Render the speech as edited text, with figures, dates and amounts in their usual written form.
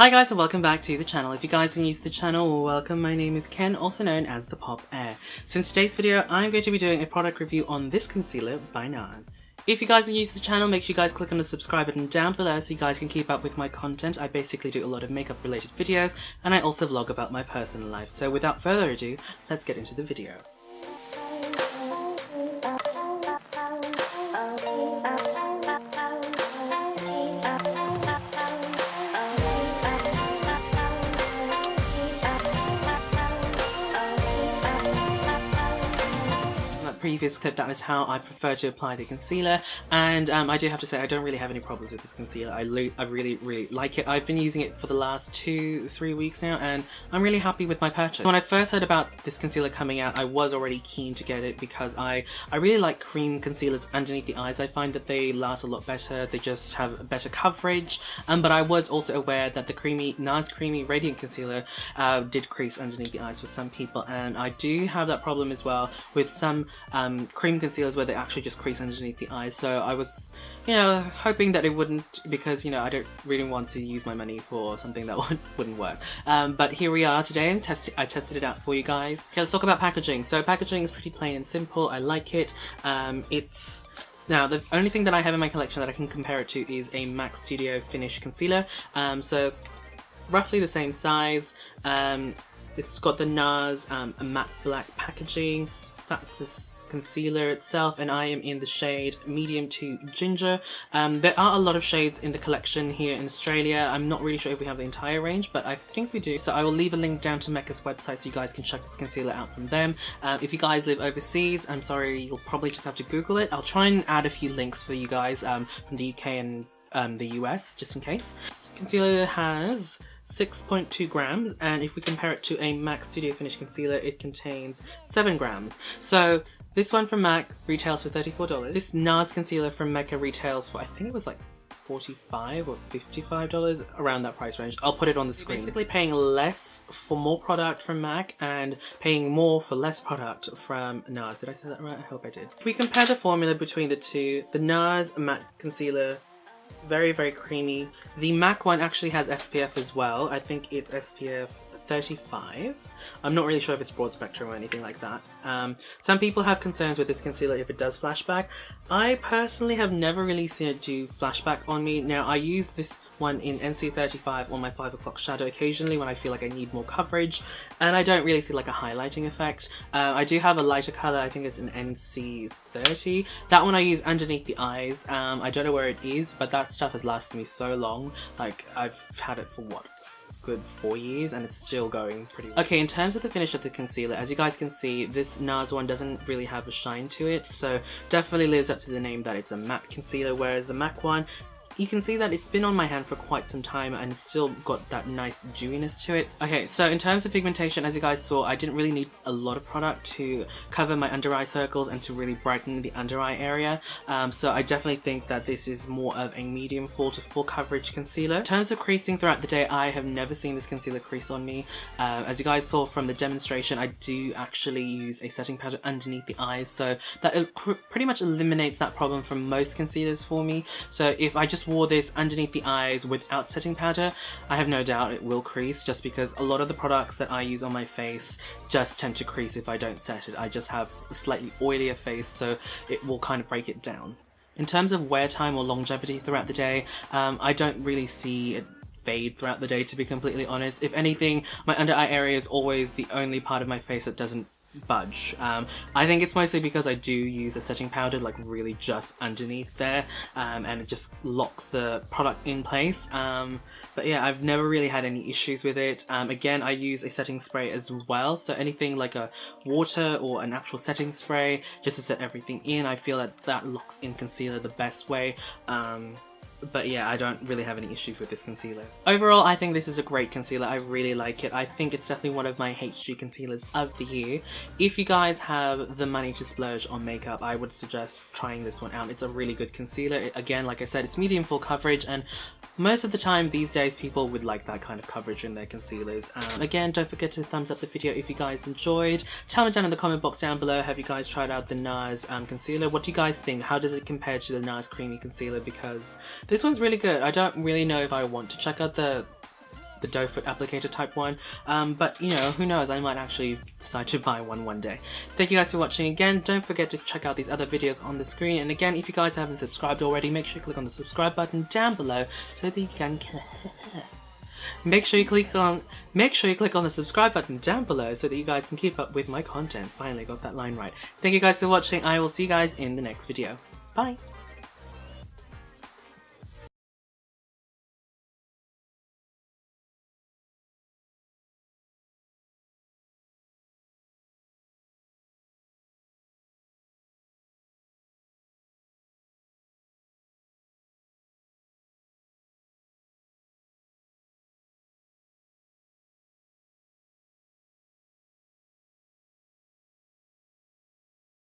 Hi guys and welcome back to the channel. If you guys are new to the channel, welcome. My name is Ken, also known as the Pop Air. So in today's video, I'm going to be doing a product review on this concealer by NARS. If you guys are new to the channel, make sure you guys click on the subscribe button down below so you guys can keep up with my content. I basically do a lot of makeup related videos and I also vlog about my personal life. So without further ado, let's get into the video. Previous clip, that is how I prefer to apply the concealer, and I do have to say I don't really have any problems with this concealer. I really like it. I've been using it for the last 2-3 weeks now and I'm really happy with my purchase. When I first heard about this concealer coming out, I was already keen to get it because I really like cream concealers underneath the eyes. I find that they last a lot better, they just have better coverage, but I was also aware that the NARS Creamy Radiant Concealer did crease underneath the eyes for some people, and I do have that problem as well with some cream concealers where they actually just crease underneath the eyes. So I was, hoping that it wouldn't, because, I don't really want to use my money for something that wouldn't work. But here we are today, and I tested it out for you guys. Okay, let's talk about packaging. So packaging is pretty plain and simple. I like it. Now, the only thing that I have in my collection that I can compare it to is a MAC Studio Finish Concealer. So roughly the same size. It's got the NARS matte black packaging. That's this concealer itself, and I am in the shade medium to ginger. There are a lot of shades in the collection here in Australia. I'm not really sure if we have the entire range, but I think we do. So I will leave a link down to Mecca's website so you guys can check this concealer out from them. If you guys live overseas, I'm sorry, you'll probably just have to Google it. I'll try and add a few links for you guys from the UK and the US, just in case. This concealer has 6.2 grams, and if we compare it to a MAC Studio Finish Concealer, it contains 7 grams. So this one from MAC retails for $34. This NARS concealer from Mecca retails for, I think it was like $45 or $55, around that price range. I'll put it on the screen. You're basically paying less for more product from MAC and paying more for less product from NARS. Did I say that right? I hope I did. If we compare the formula between the two, the NARS matte concealer, very creamy. The MAC one actually has SPF as well. I think it's SPF 35. I'm not really sure if it's broad spectrum or anything like that. Some people have concerns with this concealer if it does flashback. I personally have never really seen it do flashback on me. Now, I use this one in NC35 on my 5 o'clock shadow occasionally when I feel like I need more coverage, and I don't really see like a highlighting effect. I do have a lighter color, I think it's an NC30. That one I use underneath the eyes. I don't know where it is, but that stuff has lasted me so long. Like, I've had it for what? Good 4 years and it's still going pretty well. Okay, in terms of the finish of the concealer, as you guys can see, this NARS one doesn't really have a shine to it, so definitely lives up to the name that it's a matte concealer, whereas the MAC one, you can see that it's been on my hand for quite some time and it's still got that nice dewiness to it. Okay, so in terms of pigmentation, as you guys saw, I didn't really need a lot of product to cover my under eye circles and to really brighten the under eye area. So I definitely think that this is more of a medium full to full coverage concealer. In terms of creasing throughout the day, I have never seen this concealer crease on me. As you guys saw from the demonstration, I do actually use a setting powder underneath the eyes, so that pretty much eliminates that problem from most concealers for me. So if I just wore this underneath the eyes without setting powder, I have no doubt it will crease, just because a lot of the products that I use on my face just tend to crease if I don't set it. I just have a slightly oilier face, so it will kind of break it down. In terms of wear time or longevity throughout the day, I don't really see it fade throughout the day, to be completely honest. If anything, my under eye area is always the only part of my face that doesn't budge. I think it's mostly because I do use a setting powder like really just underneath there, and it just locks the product in place. But yeah, I've never really had any issues with it. Again, I use a setting spray as well, so anything like a water or an actual setting spray just to set everything in. I feel that locks in concealer the best way. But yeah, I don't really have any issues with this concealer. Overall, I think this is a great concealer. I really like it. I think it's definitely one of my HG concealers of the year. If you guys have the money to splurge on makeup, I would suggest trying this one out. It's a really good concealer. Again, like I said, it's medium full coverage, and most of the time these days people would like that kind of coverage in their concealers. Again, don't forget to thumbs up the video if you guys enjoyed. Tell me down in the comment box down below, have you guys tried out the NARS concealer? What do you guys think? How does it compare to the NARS Creamy Concealer? Because this one's really good. I don't really know if I want to check out the the doe foot applicator type one. But you know, who knows, I might actually decide to buy one day. Thank you guys for watching again. Don't forget to check out these other videos on the screen, and again, if you guys haven't subscribed already, make sure you click on the subscribe button down below so that you can make sure you click on the subscribe button down below so that you guys can keep up with my content. Finally got that line right. Thank you guys for watching. I will see you guys in the next video. Bye!